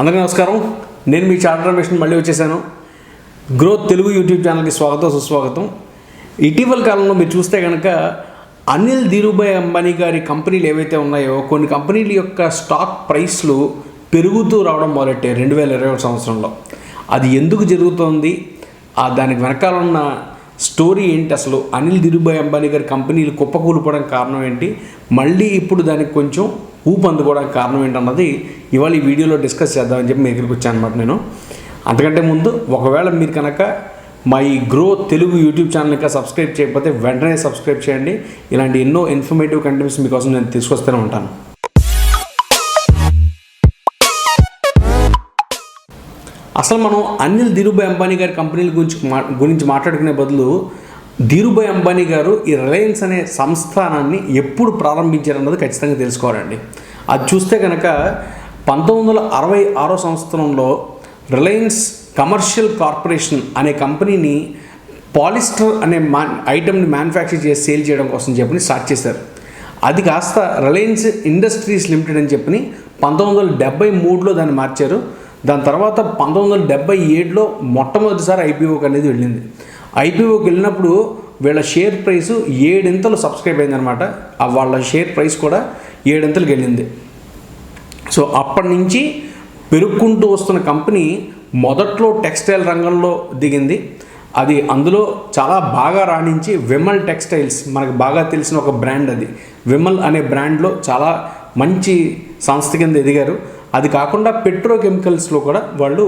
అందరికీ నమస్కారం. నేను మీ చార్టర్ రమేష్ని మళ్ళీ వచ్చేసాను. గ్రోత్ తెలుగు యూట్యూబ్ ఛానల్కి స్వాగతం, సుస్వాగతం. ఇటీవల కాలంలో మీరు చూస్తే కనుక అనిల్ ధీరుభాయ్ అంబానీ గారి కంపెనీలు ఏవైతే ఉన్నాయో కొన్ని కంపెనీల యొక్క స్టాక్ ప్రైస్లు పెరుగుతూ రావడం మొదలెట్టాయి 2021 సంవత్సరంలో. అది ఎందుకు జరుగుతోంది, దానికి వెనకాల ఉన్న స్టోరీ ఏంటి, అసలు అనిల్ ధీరుభాయ్ అంబానీ గారి కంపెనీలు కుప్పకూలిపోవడానికి కారణం ఏంటి, మళ్ళీ ఇప్పుడు దానికి కొంచెం ఊపు అందుకోవడానికి కారణం ఏంటన్నది ఇవాళ ఈ వీడియోలో డిస్కస్ చేద్దామని చెప్పి మీ దగ్గరికి వచ్చాను అనమాట. నేను అంతకంటే ముందు ఒకవేళ మీరు కనుక మా ఈ గ్రోత్ తెలుగు యూట్యూబ్ ఛానల్ ఇంకా సబ్స్క్రైబ్ చేయకపోతే వెంటనే సబ్స్క్రైబ్ చేయండి. ఇలాంటి ఎన్నో ఇన్ఫర్మేటివ్ కంటెంట్స్ మీకోసం నేను తీసుకొస్తూనే ఉంటాను. అసలు మనం అనిల్ ధీరుభాయ్ అంబానీ గారి కంపెనీల గురించి మాట్లాడుకునే బదులు ధీరుభాయ్ అంబానీ గారు ఈ రిలయన్స్ అనే సంస్థానాన్ని ఎప్పుడు ప్రారంభించారన్నది ఖచ్చితంగా తెలుసుకోవాలండి. అది చూస్తే కనుక 1966 సంవత్సరంలో రిలయన్స్ కమర్షియల్ కార్పొరేషన్ అనే కంపెనీని పాలిస్టర్ అనే ఐటమ్ని మ్యానుఫ్యాక్చర్ చేసి సేల్ చేయడం కోసం చెప్పని స్టార్ట్ చేశారు. అది కాస్త రిలయన్స్ ఇండస్ట్రీస్ లిమిటెడ్ అని చెప్పని 1973లో దాన్ని మార్చారు. దాని తర్వాత 1977లో మొట్టమొదటిసారి ఐపీఓకి అనేది వెళ్ళింది. ఐపీఓకి వెళ్ళినప్పుడు వీళ్ళ షేర్ ప్రైస్ 7 సబ్స్క్రైబ్ అయిందనమాట. వాళ్ళ షేర్ ప్రైస్ కూడా 7 వెళ్ళింది. సో అప్పటి నుంచి పెరుగుకుంటూ వస్తున్న కంపెనీ మొదట్లో టెక్స్టైల్ రంగంలో దిగింది. అది అందులో చాలా బాగా రాణించి విమల్ టెక్స్టైల్స్, మనకు బాగా తెలిసిన ఒక బ్రాండ్, అది విమల్ అనే బ్రాండ్లో చాలా మంచి సంస్థ కింద ఎదిగారు. అది కాకుండా పెట్రోకెమికల్స్లో కూడా వాళ్ళు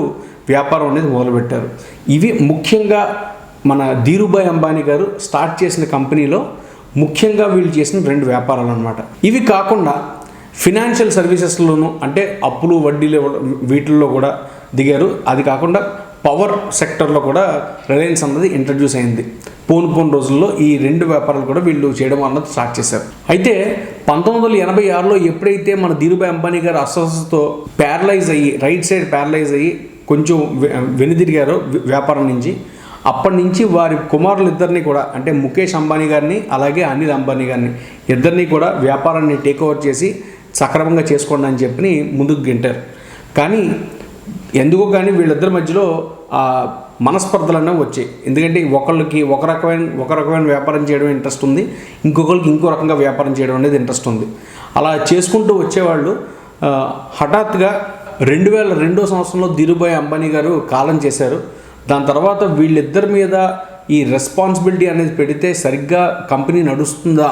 వ్యాపారం అనేది మొదలుపెట్టారు. ఇవి ముఖ్యంగా మన ధీరుభాయ్ అంబానీ గారు స్టార్ట్ చేసిన కంపెనీలో ముఖ్యంగా వీళ్ళు చేసిన 2 వ్యాపారాలు అన్నమాట. ఇవి కాకుండా ఫినాన్షియల్ సర్వీసెస్లోనూ, అంటే అప్పులు వడ్డీలు వీటిల్లో కూడా దిగారు. అది కాకుండా పవర్ సెక్టర్లో కూడా రిలయన్స్ అన్నది ఇంట్రడ్యూస్ అయింది. పోను రోజుల్లో ఈ 2 వ్యాపారాలు కూడా వీళ్ళు చేయడం అన్నది స్టార్ట్ చేశారు. అయితే 1986లో ఎప్పుడైతే మన ధీరుభాయ్ అంబానీ గారు అస్వస్థతతో ప్యారలైజ్ అయ్యి, రైట్ సైడ్ ప్యారలైజ్ అయ్యి కొంచెం వెనుదిరిగారో వ్యాపారం నుంచి, అప్పటి నుంచి వారి కుమారులు ఇద్దరిని కూడా, అంటే ముఖేష్ అంబానీ గారిని అలాగే అనిల్ అంబానీ గారిని ఇద్దరిని కూడా వ్యాపారాన్ని టేక్ ఓవర్ చేసి సక్రమంగా చేసుకోండి అని చెప్పి ముందుకు గింటారు. కానీ ఎందుకో కానీ వీళ్ళిద్దరి మధ్యలో మనస్పర్ధలు అనేవి వచ్చాయి. ఎందుకంటే ఒకళ్ళకి ఒక రకమైన వ్యాపారం చేయడం ఇంట్రెస్ట్ ఉంది, ఇంకొకరికి ఇంకో రకంగా వ్యాపారం చేయడం అనేది ఇంట్రెస్ట్ ఉంది. అలా చేసుకుంటూ వచ్చేవాళ్ళు హఠాత్తుగా 2002 సంవత్సరంలో ధీరుభాయ్ అంబానీ గారు కాలం చేశారు. దాని తర్వాత వీళ్ళిద్దరి మీద ఈ రెస్పాన్సిబిలిటీ అనేది పెడితే సరిగ్గా కంపెనీ నడుస్తుందా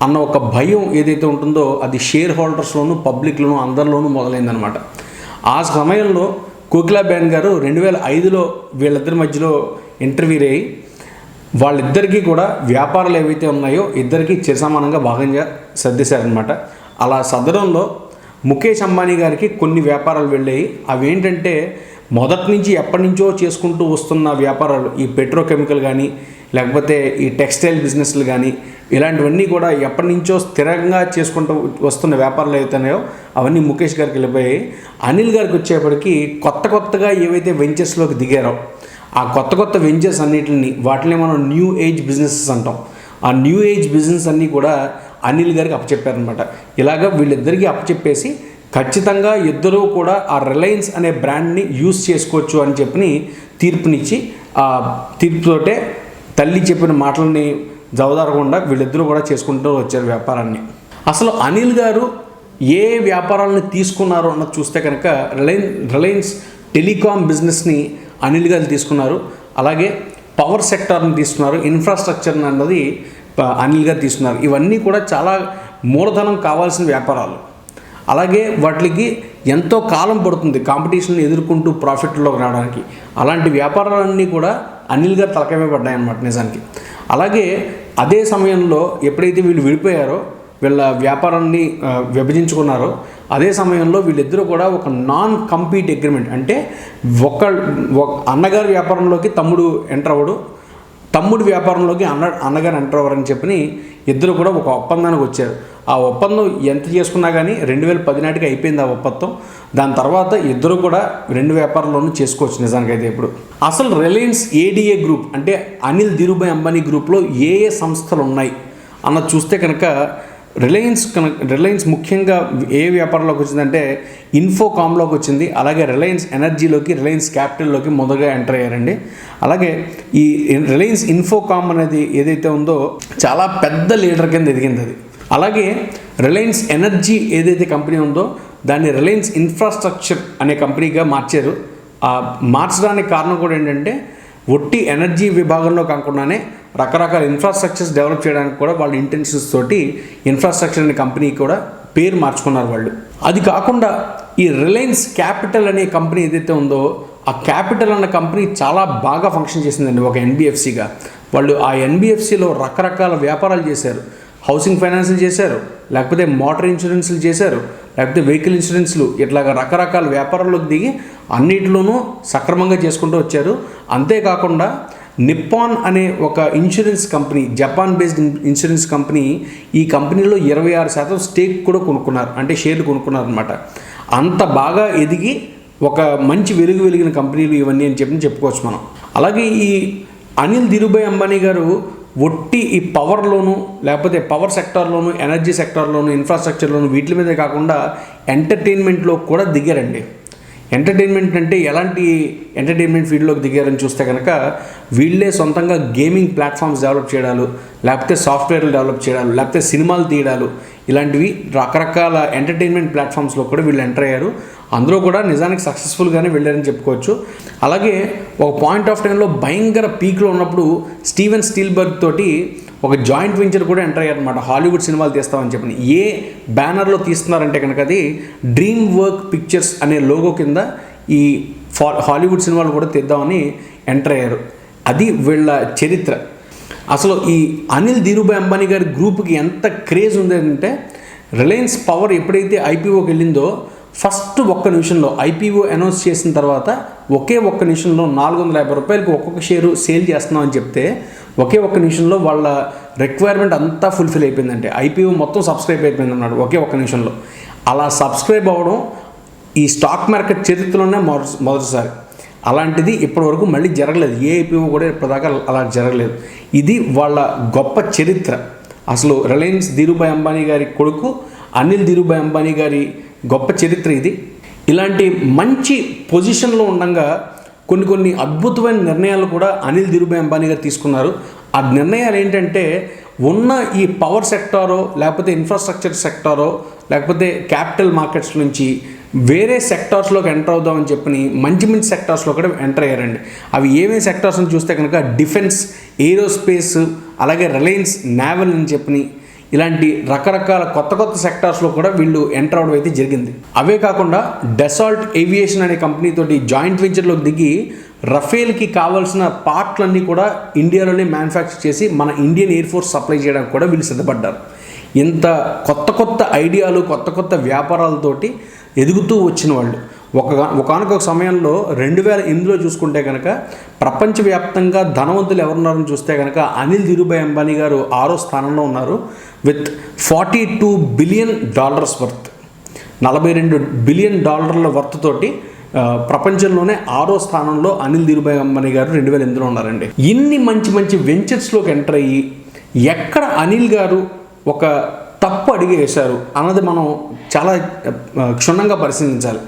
అన్న ఒక భయం ఏదైతే ఉంటుందో అది షేర్ హోల్డర్స్లోనూ, పబ్లిక్లోనూ, అందరిలోనూ మొదలైందనమాట. ఆ సమయంలో కోకిలాబేన్ గారు 2005లో వీళ్ళిద్దరి మధ్యలో ఇంటర్వ్యూ అయ్యి వాళ్ళిద్దరికీ కూడా వ్యాపారాలు ఏవైతే ఉన్నాయో ఇద్దరికీ సమానంగా భాగంగా సర్దేశారనమాట. అలా సర్దడంలో ముఖేష్ అంబానీ గారికి కొన్ని వ్యాపారాలు వెళ్ళాయి. అవి ఏంటంటే మొదటి నుంచి ఎప్పటి నుంచో చేసుకుంటూ వస్తున్న వ్యాపారాలు, ఈ పెట్రోకెమికల్ కానీ లేకపోతే ఈ టెక్స్టైల్ బిజినెస్లు కానీ ఇలాంటివన్నీ కూడా ఎప్పటి నుంచో స్థిరంగా చేసుకుంటూ వస్తున్న వ్యాపారాలు అవుతున్నాయో అవన్నీ ముఖేష్ గారికి వెళ్ళిపోయాయి. అనిల్ గారికి వచ్చేప్పటికి కొత్తగా ఏవైతే వెంచర్స్లోకి దిగారో ఆ కొత్త వెంచర్స్ అన్నిటిని, వాటిని మనం న్యూ ఏజ్ బిజినెసెస్ అంటాం. ఆ న్యూ ఏజ్ బిజినెస్ అన్నీ కూడా అనిల్ గారికి అప్పచెప్పారనమాట. ఇలాగ వీళ్ళిద్దరికీ అప్పచెప్పేసి ఖచ్చితంగా ఇద్దరూ కూడా ఆ రిలయన్స్ అనే బ్రాండ్ని యూజ్ చేసుకోవచ్చు అని చెప్పి తీర్పునిచ్చి, ఆ తీర్పుతోటే తల్లి చెప్పిన మాటలని జవదారకుండా వీళ్ళిద్దరూ కూడా చేసుకుంటూ వచ్చారు వ్యాపారాన్ని. అసలు అనిల్ గారు ఏ వ్యాపారాలను తీసుకున్నారు అన్నది చూస్తే కనుక రిలయన్స్ టెలికాం బిజినెస్ని అనిల్ గారు తీసుకున్నారు. అలాగే పవర్ సెక్టార్ని తీసుకున్నారు. ఇన్ఫ్రాస్ట్రక్చర్ అన్నది అనిల్ గారు తీసుకున్నారు. ఇవన్నీ కూడా చాలా మూలధనం కావాల్సిన వ్యాపారాలు. అలాగే వాటికి ఎంతో కాలం పడుతుంది కాంపిటీషన్ ఎదుర్కొంటూ ప్రాఫిట్లోకి రావడానికి. అలాంటి వ్యాపారాలన్నీ కూడా అనిల్ గారు తలకమే పడ్డాయి అన్నమాట నిజానికి. అలాగే అదే సమయంలో ఎప్పుడైతే వీళ్ళు విడిపోయారో, వీళ్ళ వ్యాపారాన్ని విభజించుకున్నారో, అదే సమయంలో వీళ్ళిద్దరూ కూడా ఒక నాన్ కంపీట్ అగ్రిమెంట్, అంటే ఒక అన్నగారి వ్యాపారంలోకి తమ్ముడు ఎంటర్ అవ్వడు, తమ్ముడి వ్యాపారంలోకి అన్నగారు ఎంటర్ అవ్వరని చెప్పని ఇద్దరు కూడా ఒక ఒప్పందానికి వచ్చారు. ఆ ఒప్పందం ఎంత చేసుకున్నా కానీ 2010 నాటికి అయిపోయింది ఆ ఒప్పందం. దాని తర్వాత ఇద్దరు కూడా 2 వ్యాపారాల్లోనూ చేసుకోవచ్చు నిజానికైతే. ఇప్పుడు అసలు రిలయన్స్ ఏడీఏ గ్రూప్, అంటే అనిల్ ధీరుభాయ్ అంబానీ గ్రూప్లో ఏ సంస్థలు ఉన్నాయి అన్నది చూస్తే కనుక రిలయన్స్ ముఖ్యంగా ఏ వ్యాపారంలోకి వచ్చిందంటే ఇన్ఫోకామ్లోకి వచ్చింది. అలాగే రిలయన్స్ ఎనర్జీలోకి, రిలయన్స్ క్యాపిటల్లోకి మొదటగా ఎంటర్ అయ్యారండి. అలాగే ఈ రిలయన్స్ ఇన్ఫోకామ్ అనేది ఏదైతే ఉందో చాలా పెద్ద లీడర్ కింద ఎదిగింది అది. అలాగే రిలయన్స్ ఎనర్జీ ఏదైతే కంపెనీ ఉందో దాన్ని రిలయన్స్ ఇన్ఫ్రాస్ట్రక్చర్ అనే కంపెనీగా మార్చారు. మార్చడానికి కారణం కూడా ఏంటంటే ఒట్టి ఎనర్జీ విభాగంలో కాకుండానే రకరకాల ఇన్ఫ్రాస్ట్రక్చర్స్ డెవలప్ చేయడానికి కూడా వాళ్ళ ఇంటెన్షన్స్ తోటి ఇన్ఫ్రాస్ట్రక్చర్ అనే కంపెనీ కూడా పేరు మార్చుకున్నారు వాళ్ళు. అది కాకుండా ఈ రిలయన్స్ క్యాపిటల్ అనే కంపెనీ ఏదైతే ఉందో ఆ క్యాపిటల్ అన్న కంపెనీ చాలా బాగా ఫంక్షన్ చేసిందండి ఒక ఎన్బిఎఫ్సిగా. వాళ్ళు ఆ ఎన్బిఎఫ్సిలో రకరకాల వ్యాపారాలు చేశారు. హౌసింగ్ ఫైనాన్స్లు చేశారు, లేకపోతే మోటార్ ఇన్సూరెన్స్లు చేశారు, లేకపోతే వెహికల్ ఇన్సూరెన్స్లు, ఇట్లాగా రకరకాల వ్యాపారాల్లోకి దిగి అన్నిటిలోనూ సక్రమంగా చేసుకుంటూ వచ్చారు. అంతేకాకుండా నిప్పాన్ అనే ఒక insurance company, Japan based insurance company, ఈ కంపెనీలో 26% స్టేక్ కూడా కొనుక్కున్నారు, అంటే షేర్లు కొనుక్కున్నారు అనమాట. అంత బాగా ఎదిగి ఒక మంచి వెలిగిన కంపెనీలు ఇవన్నీ అని చెప్పుకోవచ్చు మనం. అలాగే ఈ అనిల్ ధీరుభాయ్ అంబానీ గారు ఒట్టి ఈ పవర్లోను, లేకపోతే పవర్ సెక్టార్లోను, ఎనర్జీ సెక్టార్లోను, ఇన్ఫ్రాస్ట్రక్చర్లోను వీటి మీదే కాకుండా ఎంటర్టైన్మెంట్లో కూడా దిగారండి. ఎంటర్టైన్మెంట్ అంటే ఎలాంటి ఎంటర్టైన్మెంట్ ఫీల్డ్లోకి దిగారని చూస్తే కనుక వీళ్ళే సొంతంగా గేమింగ్ ప్లాట్ఫామ్స్ డెవలప్ చేయడాలు, లేకపోతే సాఫ్ట్వేర్లు డెవలప్ చేయడాలు, లేకపోతే సినిమాలు తీయడాలు, ఇలాంటివి రకరకాల ఎంటర్టైన్మెంట్ ప్లాట్ఫామ్స్లో కూడా వీళ్ళు ఎంటర్ అయ్యారు. అందులో కూడా నిజానికి సక్సెస్ఫుల్గానే వెళ్ళారని చెప్పుకోవచ్చు. అలాగే ఒక పాయింట్ ఆఫ్ టైంలో భయంకర పీక్లో ఉన్నప్పుడు స్టీవెన్ స్పీల్బర్గ్ తోటి ఒక జాయింట్ వెంచర్ కూడా ఎంటర్ అయ్యారు అనమాట. హాలీవుడ్ సినిమాలు తీస్తామని చెప్పని. ఏ బ్యానర్లో తీస్తున్నారంటే కనుక అది డ్రీమ్ వర్క్ పిక్చర్స్ అనే లోగో కింద ఈ హాలీవుడ్ సినిమాలు కూడా తీద్దామని ఎంటర్ అయ్యారు. అది వీళ్ళ చరిత్ర. అసలు ఈ అనిల్ ధీరుభాయ్ అంబానీ గారి గ్రూప్కి ఎంత క్రేజ్ ఉంది అంటే రిలయన్స్ పవర్ ఎప్పుడైతే ఐపీఓకి వెళ్ళిందో ఫస్ట్ ఒక్క నిమిషంలో ఐపీఓ అనౌన్స్ చేసిన తర్వాత ఒకే ఒక్క నిమిషంలో 450 రూపాయలకి ఒక్కొక్క షేరు సేల్ చేస్తున్నామని చెప్తే ఒకే ఒక్క నిమిషంలో వాళ్ళ రిక్వైర్మెంట్ అంతా ఫుల్ఫిల్ అయిపోయిందంటే ఐపీఓ మొత్తం సబ్స్క్రైబ్ అయిపోయింది అన్నాడు ఒకే ఒక్క నిమిషంలో. అలా సబ్స్క్రైబ్ అవ్వడం ఈ స్టాక్ మార్కెట్ చరిత్రలోనే మొదటిసారి. అలాంటిది ఇప్పటివరకు మళ్ళీ జరగలేదు. ఏ ఐపీఓ కూడా ఇప్పటిదాకా అలా జరగలేదు. ఇది వాళ్ళ గొప్ప చరిత్ర. అసలు రిలయన్స్ ధీరుభాయ్ అంబానీ గారి కొడుకు అనిల్ ధీరుభాయ్ అంబానీ గారి గొప్ప చరిత్ర ఇది. ఇలాంటి మంచి పొజిషన్లో ఉండగా కొన్ని అద్భుతమైన నిర్ణయాలు కూడా అనిల్ ధీరుభాయ్ అంబానీ గారు తీసుకున్నారు. ఆ నిర్ణయాలు ఏంటంటే ఉన్న ఈ పవర్ సెక్టారో, లేకపోతే ఇన్ఫ్రాస్ట్రక్చర్ సెక్టారో, లేకపోతే క్యాపిటల్ మార్కెట్స్ నుంచి వేరే సెక్టార్స్లోకి ఎంటర్ అవుదామని చెప్పని మంచి సెక్టార్స్లో కూడా ఎంటర్ అయ్యారండి. అవి ఏమేమి సెక్టార్స్ అని చూస్తే కనుక డిఫెన్స్, ఏరోస్పేస్, అలాగే రిలయన్స్ నేవల్ అని చెప్పని ఇలాంటి రకరకాల కొత్త సెక్టార్స్లో కూడా వీళ్ళు ఎంటర్ అవడం అయితే జరిగింది. అవే కాకుండా డెసాల్ట్ ఏవియేషన్ అనే కంపెనీతోటి జాయింట్ వెంచర్లోకి దిగి రఫేల్కి కావాల్సిన పార్ట్లన్నీ కూడా ఇండియాలోనే మ్యానుఫ్యాక్చర్ చేసి మన ఇండియన్ ఎయిర్ ఫోర్స్ సప్లై చేయడానికి కూడా వీళ్ళు సిద్ధపడ్డారు. ఇంత కొత్త ఐడియాలు, కొత్త వ్యాపారాలతోటి ఎదుగుతూ వచ్చిన వాళ్ళు. ఒకానొక సమయంలో 2008లో చూసుకుంటే కనుక ప్రపంచవ్యాప్తంగా ధనవంతులు ఎవరున్నారని చూస్తే కనుక అనిల్ ధీరుభాయ్ అంబానీ గారు 6వ స్థానంలో ఉన్నారు with $42 billion worth. $42 billion worth తోటి ప్రపంచంలోనే 6వ స్థానంలో అనిల్ ధీరుభాయ్ అంబానీ గారు 2008లో ఉన్నారండి. ఇన్ని మంచి వెంచర్స్లోకి ఎంటర్ అయ్యి ఎక్కడ అనిల్ గారు ఒక తప్పు అడిగి వేశారు అన్నది మనం చాలా క్షుణ్ణంగా పరిశీలించాలి.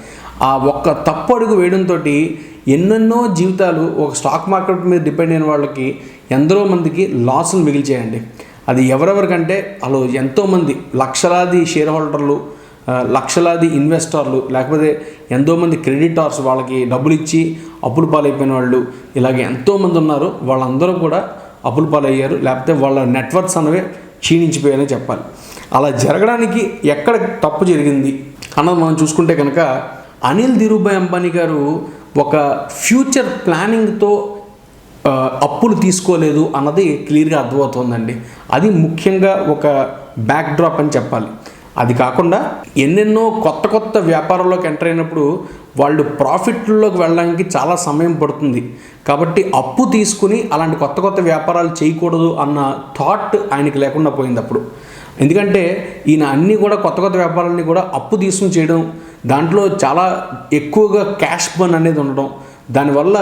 ఆ ఒక్క తప్పు అడుగు వేయడంతో ఎన్నెన్నో జీవితాలు ఒక స్టాక్ మార్కెట్ మీద డిపెండ్ అయిన వాళ్ళకి ఎందరో మందికి లాసులు మిగిల్చేయండి. అది ఎవరెవరికంటే అలా ఎంతోమంది లక్షలాది షేర్ హోల్డర్లు, లక్షలాది ఇన్వెస్టర్లు, లేకపోతే ఎంతోమంది క్రెడిటార్స్ వాళ్ళకి డబ్బులు ఇచ్చి అప్పులు పాలైపోయిన వాళ్ళు, ఇలాగే ఎంతోమంది ఉన్నారు. వాళ్ళందరూ కూడా అప్పులు పాలయ్యారు, లేకపోతే వాళ్ళ నెట్వర్క్స్ అనేవి క్షీణించిపోయాయని చెప్పాలి. అలా జరగడానికి ఎక్కడ తప్పు జరిగింది అన్నది మనం చూసుకుంటే కనుక అనిల్ ధీరుభాయ్ అంబానీ గారు ఒక ఫ్యూచర్ ప్లానింగ్తో అప్పులు తీసుకోలేదు అన్నది క్లియర్గా అర్థమవుతుందండి. అది ముఖ్యంగా ఒక బ్యాక్డ్రాప్ అని చెప్పాలి. అది కాకుండా ఎన్నెన్నో కొత్త వ్యాపారాల్లోకి ఎంటర్ అయినప్పుడు వాళ్ళు ప్రాఫిట్లోకి వెళ్ళడానికి చాలా సమయం పడుతుంది. కాబట్టి అప్పు తీసుకుని అలాంటి కొత్త వ్యాపారాలు చేయకూడదు అన్న థాట్ ఆయనకి లేకుండా పోయింది అప్పుడు. ఎందుకంటే ఈయన అన్నీ కూడా కొత్త వ్యాపారాలని కూడా అప్పు తీసుకుని చేయడం, దాంట్లో చాలా ఎక్కువగా క్యాష్ బర్న్ అనేది ఉండడం, దానివల్ల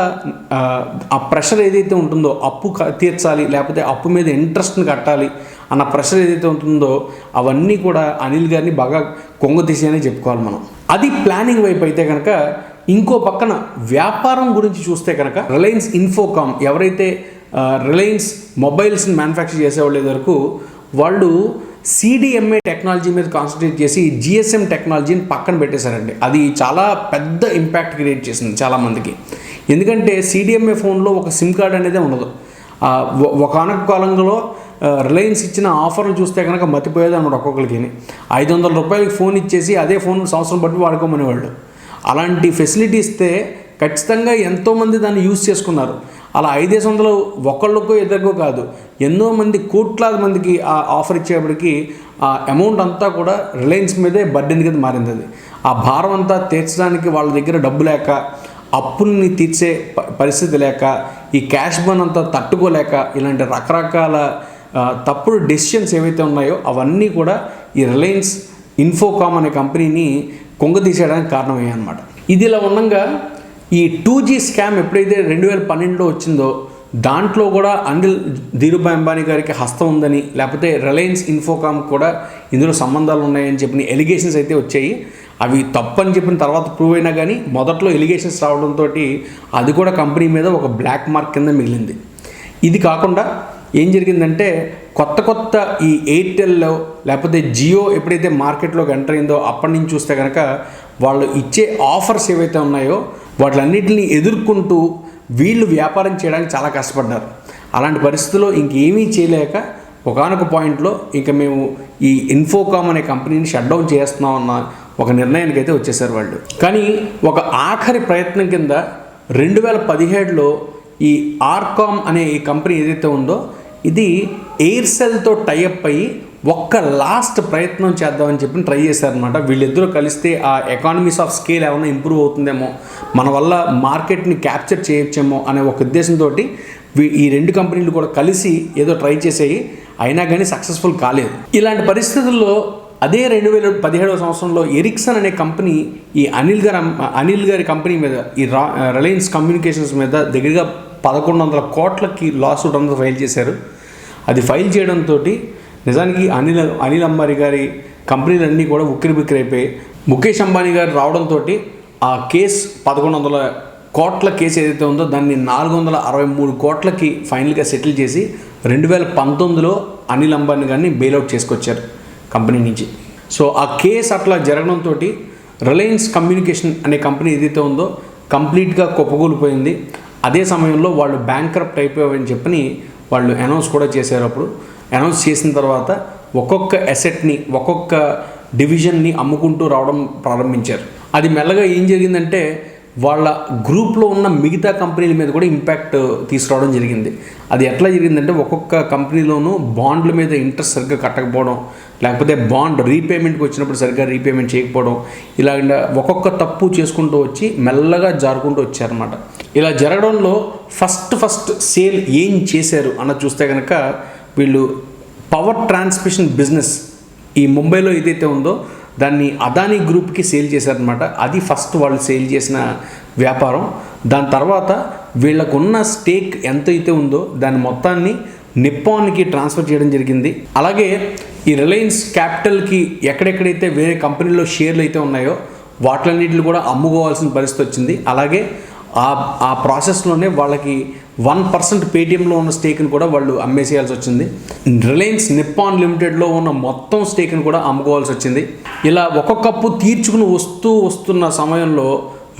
ఆ ప్రెషర్ ఏదైతే ఉంటుందో అప్పు తీర్చాలి, లేకపోతే అప్పు మీద ఇంట్రెస్ట్ని కట్టాలి అన్న ప్రెషర్ ఏదైతే ఉంటుందో అవన్నీ కూడా అనిల్ గారిని బాగా కొంగతీసి చెప్పుకోవాలి మనం. అది ప్లానింగ్ వైపు అయితే కనుక, ఇంకో పక్కన వ్యాపారం గురించి చూస్తే కనుక రిలయన్స్ ఇన్ఫోకామ్ ఎవరైతే రిలయన్స్ మొబైల్స్ని మ్యానుఫ్యాక్చర్ చేసేవాళ్ళ వరకు వాళ్ళు CDMA టెక్నాలజీ మీద కాన్సన్ట్రేట్ చేసి GSM టెక్నాలజీని పక్కన పెట్టేశారండి. అది చాలా పెద్ద ఇంపాక్ట్ క్రియేట్ చేసింది చాలామందికి. ఎందుకంటే CDMA ఫోన్లో ఒక సిమ్ కార్డ్ అనేది ఉండదు. ఒకనొక కాలంలో రిలయన్స్ ఇచ్చిన ఆఫర్లు చూస్తే కనుక మతిపోయేది అన్నమాట. ఒక్కొక్కరికి 500 రూపాయలకి ఫోన్ ఇచ్చేసి అదే ఫోన్ సంవత్సరం బట్టి వాడుకోమనేవాళ్ళు. అలాంటి ఫెసిలిటీ ఇస్తే ఖచ్చితంగా ఎంతోమంది దాన్ని యూజ్ చేసుకున్నారు. అలా 500 ఒకళ్ళకో ఇద్దరికో కాదు, ఎన్నో మంది కోట్లాది మందికి ఆ ఆఫర్ ఇచ్చేప్పటికి ఆ అమౌంట్ అంతా కూడా రిలయన్స్ మీదే బర్డెన్ కింద మారింది. అది ఆ భారం అంతా తీర్చడానికి వాళ్ళ దగ్గర డబ్బు లేక, అప్పుల్ని తీర్చే పరిస్థితి లేక, ఈ క్యాష్ బర్న్ అంతా తట్టుకోలేక, ఇలాంటి రకరకాల తప్పుడు డెసిషన్స్ ఏవైతే ఉన్నాయో అవన్నీ కూడా ఈ రిలయన్స్ ఇన్ఫోకామ్ అనే కంపెనీని కొంగతీసేయడానికి కారణమయ్యాయి అన్నమాట. ఇది ఇలా ఉండగా ఈ 2G స్కామ్ ఎప్పుడైతే 2012లో వచ్చిందో దాంట్లో కూడా అనిల్ ధీరుభాయ్ అంబానీ గారికి హస్తం ఉందని, లేకపోతే రిలయన్స్ ఇన్ఫోకామ్ కూడా ఇందులో సంబంధాలు ఉన్నాయని చెప్పిన ఎలిగేషన్స్ అయితే వచ్చాయి. అవి తప్పని చెప్పిన తర్వాత ప్రూవ్ అయినా కానీ మొదట్లో ఎలిగేషన్స్ రావడంతో అది కూడా కంపెనీ మీద ఒక బ్లాక్ మార్క్ కింద మిగిలింది. ఇది కాకుండా ఏం జరిగిందంటే కొత్త ఈ ఎయిర్టెల్లో లేకపోతే జియో ఎప్పుడైతే మార్కెట్లోకి ఎంటర్ అయిందో అప్పటి నుంచి చూస్తే కనుక వాళ్ళు ఇచ్చే ఆఫర్స్ ఏవైతే ఉన్నాయో వాటిలన్నింటినీ ఎదుర్కొంటూ వీళ్ళు వ్యాపారం చేయడానికి చాలా కష్టపడ్డారు. అలాంటి పరిస్థితుల్లో ఇంకేమీ చేయలేక ఒకానొక పాయింట్లో ఇక మేము ఈ ఇన్ఫోకామ్ అనే కంపెనీని షట్ డౌన్ చేస్తున్నాం అన్న ఒక నిర్ణయానికి అయితే వచ్చేసారు వాళ్ళు. కానీ ఒక ఆఖరి ప్రయత్నం కింద 2017లో ఈ ఆర్కామ్ అనే ఈ కంపెనీ ఏదైతే ఉందో ఇది ఎయిర్సెల్తో టైఅప్ అయ్యి ఒక్క లాస్ట్ ప్రయత్నం చేద్దామని చెప్పి ట్రై చేశారనమాట. వీళ్ళిద్దరూ కలిస్తే ఆ ఎకానమీస్ ఆఫ్ స్కేల్ ఏమైనా ఇంప్రూవ్ అవుతుందేమో, మన వల్ల మార్కెట్ని క్యాప్చర్ చేయొచ్చేమో అనే ఒక ఉద్దేశంతో ఈ రెండు కంపెనీలు కూడా కలిసి ఏదో ట్రై చేసేవి, అయినా కానీ సక్సెస్ఫుల్ కాలేదు. ఇలాంటి పరిస్థితుల్లో అదే 2017 సంవత్సరంలో ఎరిక్సన్ అనే కంపెనీ ఈ అనిల్ గారి కంపెనీ మీద, ఈ రిలయన్స్ కమ్యూనికేషన్స్ మీద దగ్గరగా 1100 కోట్లకి లాస్ సూట్ అంతా ఫైల్ చేశారు. అది ఫైల్ చేయడంతో నిజానికి అనిల్ అంబానీ గారి కంపెనీలన్నీ కూడా ఉక్కిరిబిక్కిరైపోయి ముఖేష్ అంబానీ గారు రావడంతో ఆ కేసు 1100 కోట్ల కేసు ఏదైతే ఉందో దాన్ని 463 కోట్లకి ఫైనల్గా సెటిల్ చేసి 2019లో అనిల్ అంబానీ గారిని బెయిల్అవుట్ చేసుకొచ్చారు కంపెనీ నుంచి. సో ఆ కేసు అట్లా జరగడంతో రిలయన్స్ కమ్యూనికేషన్ అనే కంపెనీ ఏదైతే ఉందో కంప్లీట్గా కుప్పకూలిపోయింది. అదే సమయంలో వాళ్ళు బ్యాంక్రప్ట్ అయిపోయామని చెప్పని వాళ్ళు అనౌన్స్ కూడా చేశారు. అప్పుడు అనౌన్స్ చేసిన తర్వాత ఒక్కొక్క అసెట్ని, ఒక్కొక్క డివిజన్ని అమ్ముకుంటూ రావడం ప్రారంభించారు. అది మెల్లగా ఏం జరిగిందంటే వాళ్ళ గ్రూప్లో ఉన్న మిగతా కంపెనీల మీద కూడా ఇంపాక్ట్ తీసుకురావడం జరిగింది. అది ఎట్లా జరిగిందంటే ఒక్కొక్క కంపెనీలోనూ బాండ్ల మీద ఇంట్రెస్ట్ సరిగ్గా కట్టకపోవడం, లేకపోతే బాండ్ రీపేమెంట్కి వచ్చినప్పుడు సరిగ్గా రీపేమెంట్ చేయకపోవడం, ఇలా ఒక్కొక్క తప్పు చేసుకుంటూ వచ్చి మెల్లగా జారుకుంటూ వచ్చారన్నమాట. ఇలా జరగడంలో ఫస్ట్ సేల్ ఏం చేశారు అన్న చూస్తే కనుక వీళ్ళు పవర్ ట్రాన్స్మిషన్ బిజినెస్ ఈ ముంబైలో ఏదైతే ఉందో దాన్ని అదానీ గ్రూప్కి సేల్ చేశారనమాట. అది ఫస్ట్ వాళ్ళు సేల్ చేసిన వ్యాపారం. దాని తర్వాత వీళ్ళకున్న స్టేక్ ఎంత అయితే ఉందో దాని మొత్తాన్ని నిప్పాన్కి ట్రాన్స్ఫర్ చేయడం జరిగింది. అలాగే ఈ రిలయన్స్ క్యాపిటల్కి ఎక్కడెక్కడైతే వేరే కంపెనీలో షేర్లు అయితే ఉన్నాయో వాటిలన్నిటిని కూడా అమ్ముకోవాల్సిన పరిస్థితి వచ్చింది. అలాగే ఆ ప్రాసెస్లోనే వాళ్ళకి 1% పేటిఎంలో ఉన్న స్టేక్ని కూడా వాళ్ళు అమ్మేసేయాల్సి వచ్చింది. రిలయన్స్ నిప్పాన్ లిమిటెడ్లో ఉన్న మొత్తం స్టేక్ని కూడా అమ్ముకోవాల్సి వచ్చింది. ఇలా ఒక్కొక్కప్పు తీర్చుకుని వస్తున్న సమయంలో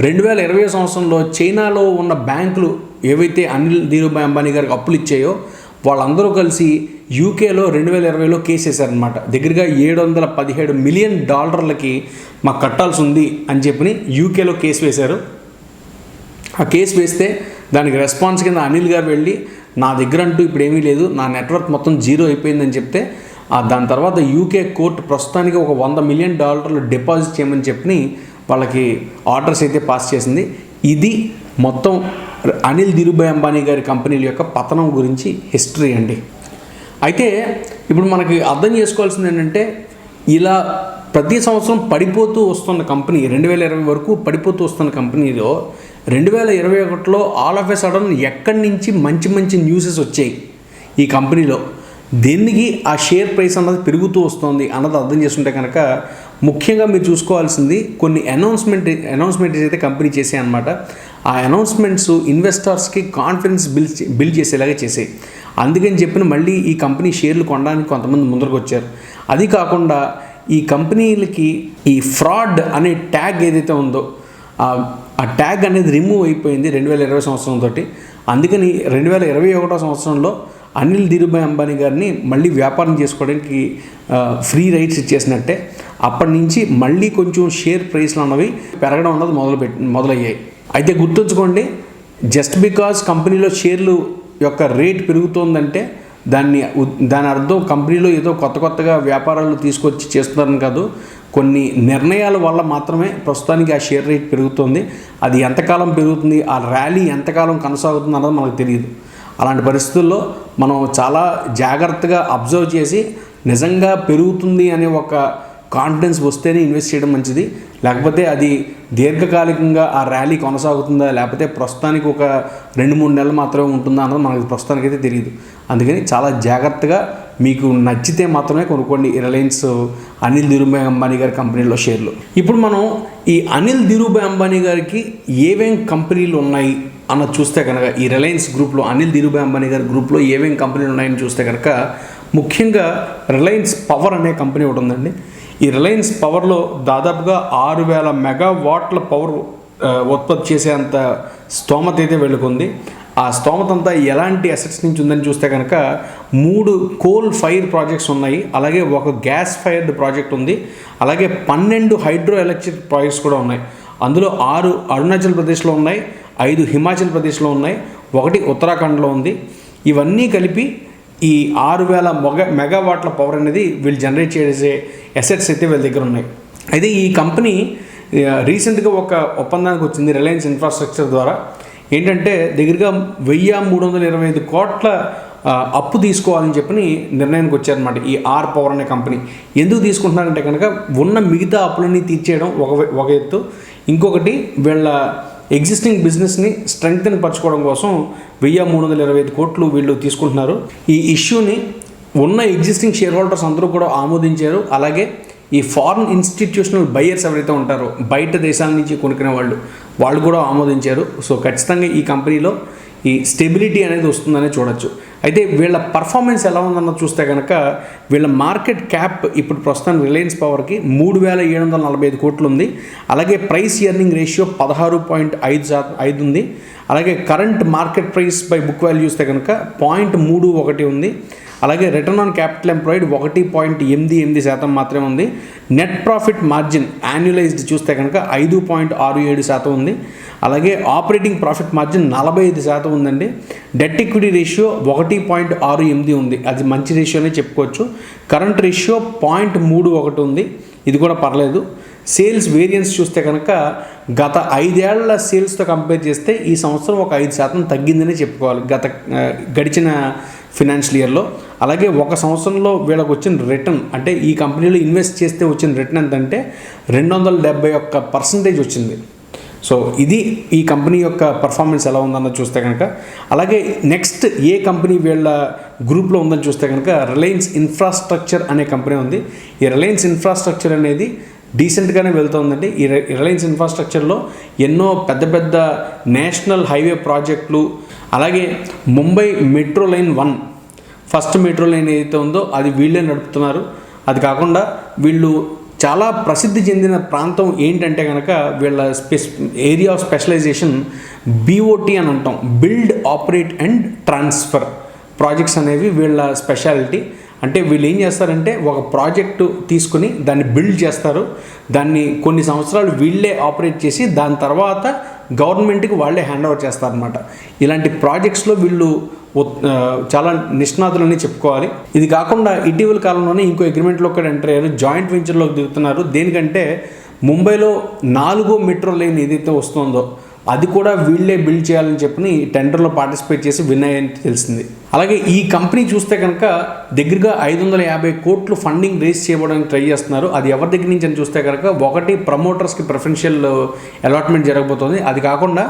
2020 సంవత్సరంలో చైనాలో ఉన్న బ్యాంకులు ఏవైతే అనిల్ ధీరుభాయ్ అంబానీ గారికి అప్పులు ఇచ్చాయో వాళ్ళందరూ కలిసి యూకేలో 2020లో కేసు వేశారనమాట. దగ్గరగా $717 మిలియన్ మాకు కట్టాల్సి ఉంది అని చెప్పి యూకేలో కేసు వేశారు. ఆ కేసు వేస్తే దానికి రెస్పాన్స్ కింద అనిల్ గారు వెళ్ళి నా దగ్గర అంటూ ఇప్పుడు ఏమీ లేదు, నా నెట్వర్క్ మొత్తం జీరో అయిపోయిందని చెప్తే దాని తర్వాత యూకే కోర్టు ప్రస్తుతానికి ఒక $100 మిలియన్ డిపాజిట్ చేయమని చెప్పి వాళ్ళకి ఆర్డర్స్ అయితే పాస్ చేసింది. ఇది మొత్తం అనిల్ ధీరుభాయ్ అంబానీ గారి కంపెనీల యొక్క పతనం గురించి హిస్టరీ అండి. అయితే ఇప్పుడు మనకి అర్థం చేసుకోవాల్సింది ఏంటంటే ఇలా ప్రతి సంవత్సరం పడిపోతూ వస్తున్న కంపెనీ 2020 వరకు పడిపోతూ వస్తున్న కంపెనీలో 2021లో ఆల్ ఆఫ్ ఎ సడన్ ఎక్కడి నుంచి మంచి మంచి న్యూసెస్ వచ్చాయి ఈ కంపెనీలో, దేనికి ఆ షేర్ ప్రైస్ అన్నది పెరుగుతూ వస్తుంది అన్నది అర్థం చేసుకుంటే కనుక ముఖ్యంగా మీరు చూసుకోవాల్సింది కొన్ని అనౌన్స్మెంట్స్ అయితే కంపెనీ చేసాయి అనమాట. ఆ అనౌన్స్మెంట్స్ ఇన్వెస్టర్స్కి కాన్ఫిడెన్స్ బిల్డ్ చేసేలాగా చేసాయి. అందుకని చెప్పిన మళ్ళీ ఈ కంపెనీ షేర్లు కొనడానికి కొంతమంది ముందరకు వచ్చారు. అది కాకుండా ఈ కంపెనీలకి ఈ ఫ్రాడ్ అనే ట్యాగ్ ఏదైతే ఉందో ఆ ట్యాగ్ అనేది రిమూవ్ అయిపోయింది 2020 సంవత్సరంతో. అందుకని 2021 సంవత్సరంలో అనిల్ ధీరుభాయ్ అంబానీ గారిని మళ్ళీ వ్యాపారం చేసుకోవడానికి ఫ్రీ రైట్స్ ఇచ్చేసినట్టే. అప్పటి నుంచి మళ్ళీ కొంచెం షేర్ ప్రైస్లు అన్నవి పెరగడం అన్నది మొదలయ్యాయి. అయితే గుర్తుంచుకోండి, జస్ట్ బికాజ్ కంపెనీలో షేర్లు యొక్క రేట్ పెరుగుతోందంటే దాని అర్థం కంపెనీలో ఏదో కొత్తగా వ్యాపారాలు తీసుకొచ్చి చేస్తున్నారని కాదు. కొన్ని నిర్ణయాల వల్ల మాత్రమే ప్రస్తుతానికి ఆ షేర్ రేట్ పెరుగుతుంది. అది ఎంతకాలం పెరుగుతుంది, ఆ ర్యాలీ ఎంతకాలం కొనసాగుతుంది అన్నది మనకు తెలియదు. అలాంటి పరిస్థితుల్లో మనం చాలా జాగ్రత్తగా అబ్జర్వ్ చేసి నిజంగా పెరుగుతుంది అనే ఒక కాన్ఫిడెన్స్ వస్తేనే ఇన్వెస్ట్ చేయడం మంచిది. లేకపోతే అది దీర్ఘకాలికంగా ఆ ర్యాలీ కొనసాగుతుందా, లేకపోతే ప్రస్తుతానికి ఒక 2-3 నెలలు మాత్రమే ఉంటుందా అన్నది మనకి ప్రస్తుతానికైతే తెలియదు. అందుకని చాలా జాగ్రత్తగా మీకు నచ్చితే మాత్రమే కొనుక్కోండి రిలయన్స్ అనిల్ ధీరుభాయ్ అంబానీ గారి కంపెనీలో షేర్లు. ఇప్పుడు మనం ఈ అనిల్ ధీరుభాయ్ అంబానీ గారికి ఏమేం కంపెనీలు ఉన్నాయి అన్నది చూస్తే కనుక, ఈ రిలయన్స్ గ్రూప్లో అనిల్ ధీరుభాయ్ అంబానీ గారి గ్రూప్లో ఏమేం కంపెనీలు ఉన్నాయని చూస్తే కనుక ముఖ్యంగా రిలయన్స్ పవర్ అనే కంపెనీ ఒకటి ఉందండి. ఈ రిలయన్స్ పవర్లో దాదాపుగా 6,000 మెగావాట్ల పవర్ ఉత్పత్తి చేసేంత స్తోమత అయితే వెళ్ళుకుంది. ఆ స్తోమత అంతా ఎలాంటి అసెట్స్ నుంచి ఉందని చూస్తే కనుక 3 కోల్ ఫైర్ ప్రాజెక్ట్స్ ఉన్నాయి, అలాగే ఒక గ్యాస్ ఫైర్డ్ ప్రాజెక్ట్ ఉంది, అలాగే 12 హైడ్రో ఎలక్ట్రిక్ ప్రాజెక్ట్స్ కూడా ఉన్నాయి. అందులో 6 అరుణాచల్ ప్రదేశ్లో ఉన్నాయి, 5 హిమాచల్ ప్రదేశ్లో ఉన్నాయి, 1 ఉత్తరాఖండ్లో ఉంది. ఇవన్నీ కలిపి ఈ 6,000 మెగావాట్ల పవర్ అనేది వీళ్ళు జనరేట్ చేసే అసెట్స్ అయితే వీళ్ళ దగ్గర ఉన్నాయి. అయితే ఈ కంపెనీ రీసెంట్గా ఒక ఒప్పందానికి వచ్చింది రిలయన్స్ ఇన్ఫ్రాస్ట్రక్చర్ ద్వారా. ఏంటంటే దగ్గరగా 1,325 కోట్ల అప్పు తీసుకోవాలని చెప్పి నిర్ణయానికి వచ్చారనమాట ఈ ఆర్ పవర్ అనే కంపెనీ. ఎందుకు తీసుకుంటున్నారంటే కనుక ఉన్న మిగతా అప్పులన్నీ తీర్చేయడం ఒక ఎత్తు, ఇంకొకటి వీళ్ళ ఎగ్జిస్టింగ్ బిజినెస్ని స్ట్రెంగ్తెన్ పరచుకోవడం కోసం 1,325 కోట్లు వీళ్ళు తీసుకుంటున్నారు. ఈ ఇష్యూని ఉన్న ఎగ్జిస్టింగ్ షేర్ హోల్డర్స్ అందరూ కూడా ఆమోదించారు. అలాగే ఈ ఫారిన్ ఇన్స్టిట్యూషనల్ బయ్యర్స్ ఎవరైతే ఉంటారో, బయట దేశాల నుంచి కొనుక్కునే వాళ్ళు కూడా ఆమోదించారు. సో ఖచ్చితంగా ఈ కంపెనీలో ఈ స్టెబిలిటీ అనేది వస్తుందని చూడొచ్చు. అయితే వీళ్ళ పర్ఫార్మెన్స్ ఎలా ఉందన్నది చూస్తే కనుక వీళ్ళ మార్కెట్ క్యాప్ ఇప్పుడు ప్రస్తుతం రిలయన్స్ పవర్కి 3,745 కోట్లు ఉంది. అలాగే ప్రైస్ ఎర్నింగ్ రేషియో 16.5 ఉంది. అలాగే current market price by book value చూస్తే కనుక 0.31 ఉంది. అలాగే రిటర్న్ ఆన్ క్యాపిటల్ ఎంప్లాయిడ్ 1.88% మాత్రమే ఉంది. నెట్ ప్రాఫిట్ మార్జిన్ యాన్యులైజ్డ్ చూస్తే కనుక 5.67% ఉంది. అలాగే ఆపరేటింగ్ ప్రాఫిట్ మార్జిన్ 45% ఉందండి. డెట్ ఈక్విటీ రేషియో 1.68 ఉంది, అది మంచి రేషియోనే చెప్పుకోవచ్చు. కరెంట్ రేషియో 0.31 ఉంది, ఇది కూడా పర్లేదు. సేల్స్ వేరియన్స్ చూస్తే కనుక గత 5 ఏళ్ల సేల్స్తో కంపేర్ చేస్తే ఈ సంవత్సరం ఒక 5% తగ్గిందని చెప్పుకోవాలి గడిచిన ఫినాన్షియల్ ఇయర్లో. అలాగే ఒక సంవత్సరంలో వీళ్ళకి వచ్చిన రిటర్న్, అంటే ఈ కంపెనీలో ఇన్వెస్ట్ చేస్తే వచ్చిన రిటర్న్ ఎంతంటే 271% వచ్చింది. సో ఇది ఈ కంపెనీ యొక్క పర్ఫార్మెన్స్ ఎలా ఉందన్నది చూస్తే కనుక. అలాగే నెక్స్ట్ ఏ కంపెనీ వీళ్ళ గ్రూప్లో ఉందని చూస్తే కనుక రిలయన్స్ ఇన్ఫ్రాస్ట్రక్చర్ అనే కంపెనీ ఉంది. ఈ రిలయన్స్ ఇన్ఫ్రాస్ట్రక్చర్ అనేది డీసెంట్గానే వెళ్తుందండి. ఈ రిలయన్స్ ఇన్ఫ్రాస్ట్రక్చర్లో ఎన్నో పెద్ద నేషనల్ హైవే ప్రాజెక్టులు, అలాగే Mumbai metro line 1 first metro line ఏదైతే ఉందో అది వీళ్ళే నడుపుతున్నారు. అది కాకుండా వీళ్ళు చాలా ప్రసిద్ధి చెందిన ప్రాంతం ఏంటంటే కనుక వీళ్ళ ఏరియా ఆఫ్ స్పెషలైజేషన్ BOT అని అంటాం, build operate and transfer projects అనేవి వీళ్ళ స్పెషాలిటీ. అంటే వీళ్ళు ఏం చేస్తారంటే ఒక ప్రాజెక్టు తీసుకుని దాన్ని బిల్డ్ చేస్తారు, దాన్ని కొన్ని సంవత్సరాలు వీళ్ళే ఆపరేట్ చేసి దాని తర్వాత గవర్నమెంట్కి వాళ్ళే హ్యాండ్ ఓవర్ చేస్తారనమాట. ఇలాంటి ప్రాజెక్ట్స్లో వీళ్ళు చాలా నిష్ణాతులని చెప్పుకోవాలి. ఇది కాకుండా ఇటీవల కాలంలోనే ఇంకో అగ్రిమెంట్లో కూడా ఎంటర్ అయ్యారు, జాయింట్ వెంచర్లోకి దిగుతున్నారు. దేనికంటే ముంబైలో 4వ మెట్రో లైన్ ఏదైతే వస్తుందో అది కూడా వీళ్ళే బిల్డ్ చేయాలని చెప్పి టెండర్లో పార్టిసిపేట్ చేసి విన్ అయ్యని తెలిసింది. అలాగే ఈ కంపెనీ చూస్తే కనుక దగ్గరగా 550 కోట్లు ఫండింగ్ రేస్ చేయడానికి ట్రై చేస్తున్నారు. అది ఎవరి దగ్గర నుంచి అని చూస్తే కనుక ఒకటి ప్రమోటర్స్కి ప్రిఫరెన్షియల్ అలాట్మెంట్ జరగబోతోంది. అది కాకుండా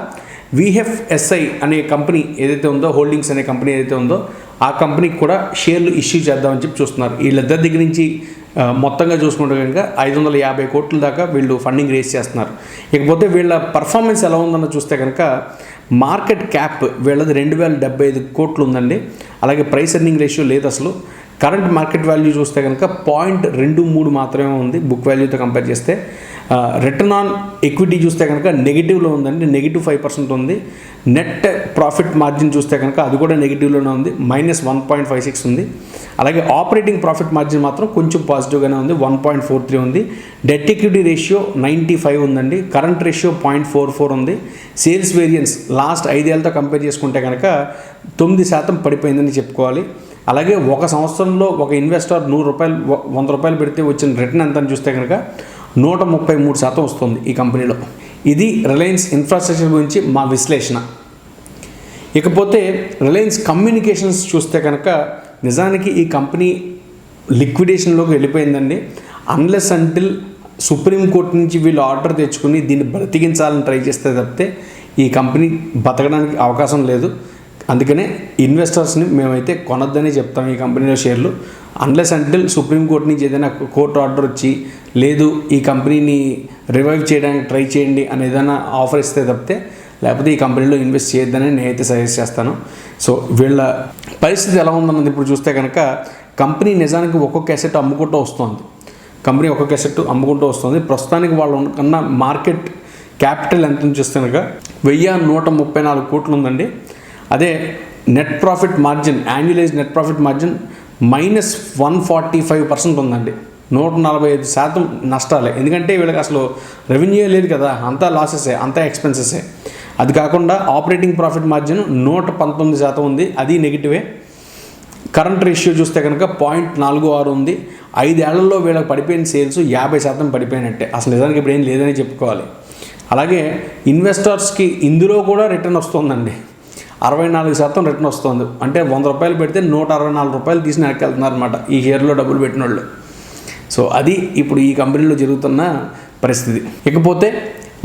విఎఫ్ఎస్ఐ అనే కంపెనీ ఏదైతే ఉందో, హోల్డింగ్స్ అనే కంపెనీ ఏదైతే ఉందో, ఆ కంపెనీకి కూడా షేర్లు ఇష్యూ చేద్దామని చెప్పి చూస్తున్నారు. వీళ్ళిద్దరి దగ్గర నుంచి మొత్తంగా చూసుకుంటే కనుక 550 కోట్ల దాకా వీళ్ళు ఫండింగ్ రేస్ చేస్తున్నారు. ఇకపోతే వీళ్ళ పర్ఫార్మెన్స్ ఎలా ఉందన్న చూస్తే కనుక మార్కెట్ క్యాప్ వీళ్ళది 2075 కోట్లు ఉందండి. అలాగే ప్రైస్ ఎర్నింగ్ రేషియో లేదు అసలు. కరెంట్ మార్కెట్ వాల్యూ చూస్తే కనుక 0.23 మాత్రమే ఉంది బుక్ వాల్యూతో కంపేర్ చేస్తే. రిటర్న్ ఆన్ ఎక్విటీ చూస్తే కనుక నెగిటివ్లో ఉందండి, -5% ఉంది. నెట్ ప్రాఫిట్ మార్జిన్ చూస్తే కనుక అది కూడా నెగిటివ్లోనే ఉంది, -1.56 ఉంది. అలాగే ఆపరేటింగ్ ప్రాఫిట్ మార్జిన్ మాత్రం కొంచెం పాజిటివ్గానే ఉంది, 1.43 ఉంది. డెట్ ఈక్విటీ రేషియో 95 ఉందండి. కరెంట్ రేషియో 0.44 ఉంది. సేల్స్ వేరియన్స్ లాస్ట్ 5 ఏళ్ళతో కంపేర్ చేసుకుంటే కనుక 9% పడిపోయిందని చెప్పుకోవాలి. అలాగే ఒక సంవత్సరంలో ఒక ఇన్వెస్టర్ 100 రూపాయలు పెడితే వచ్చిన రిటర్న్ ఎంత అని చూస్తే కనుక 133% వస్తుంది ఈ కంపెనీలో. ఇది రిలయన్స్ ఇన్ఫ్రాస్ట్రక్చర్ గురించి మా విశ్లేషణ. ఇకపోతే రిలయన్స్ కమ్యూనికేషన్స్ చూస్తే కనుక నిజానికి ఈ కంపెనీ లిక్విడేషన్లోకి వెళ్ళిపోయిందండి. అన్లెస్ అంటిల్ సుప్రీంకోర్టు నుంచి వీళ్ళు ఆర్డర్ తెచ్చుకుని దీన్ని బ్రతికించాలని ట్రై చేస్తే తప్పితే ఈ కంపెనీ బతకడానికి అవకాశం లేదు. అందుకనే ఇన్వెస్టర్స్ని మేమైతే కొనొద్దనే చెప్తాం ఈ కంపెనీలో షేర్లు. అన్లెస్ అంటిల్ సుప్రీంకోర్టు నుంచి ఏదైనా కోర్టు ఆర్డర్ వచ్చి లేదు ఈ కంపెనీని రివైవ్ చేయడానికి ట్రై చేయండి అని ఏదైనా ఆఫర్ ఇస్తే తప్పితే లేకపోతే ఈ కంపెనీలో ఇన్వెస్ట్ చేయొద్దని నేనైతే సజెస్ట్ చేస్తాను. సో వీళ్ళ పరిస్థితి ఎలా ఉందన్నది ఇప్పుడు చూస్తే కనుక కంపెనీ నిజానికి ఒక్కొక్క అసెట్ అమ్ముకుంటూ వస్తుంది. కంపెనీ ఒక్కొక్క అసెట్ అమ్ముకుంటూ వస్తుంది. ప్రస్తుతానికి వాళ్ళు కన్నా మార్కెట్ క్యాపిటల్ ఎంత చూస్తే కనుక 1134 కోట్లు ఉందండి. అదే net profit margin, annualised net profit margin -145% ఉందండి. 145% నష్టాలే. ఎందుకంటే వీళ్ళకి అసలు రెవెన్యూ లేదు కదా, అంతా లాసెసే, అంతా ఎక్స్పెన్సెసే. అది కాకుండా ఆపరేటింగ్ ప్రాఫిట్ మార్జిన్ 119% ఉంది, అది నెగిటివే. కరెంట్ రేషియో చూస్తే కనుక 0.46 ఉంది. 5 ఏళ్లలో వీళ్ళకి పడిపోయిన సేల్స్ 50% పడిపోయినట్టే. అసలు నిజానికి ఇప్పుడు ఏం లేదని చెప్పుకోవాలి. అలాగే ఇన్వెస్టర్స్కి ఇందులో కూడా రిటర్న్ వస్తుందండి, 64% రిటర్న్ వస్తుంది. అంటే 100 రూపాయలు పెడితే 164 రూపాయలు తీసి వెనక్కి వెళ్తున్నారు అనమాట ఈ షేర్లో డబ్బులు పెట్టిన వాళ్ళు. సో అది ఇప్పుడు ఈ కంపెనీలో జరుగుతున్న పరిస్థితి. ఇకపోతే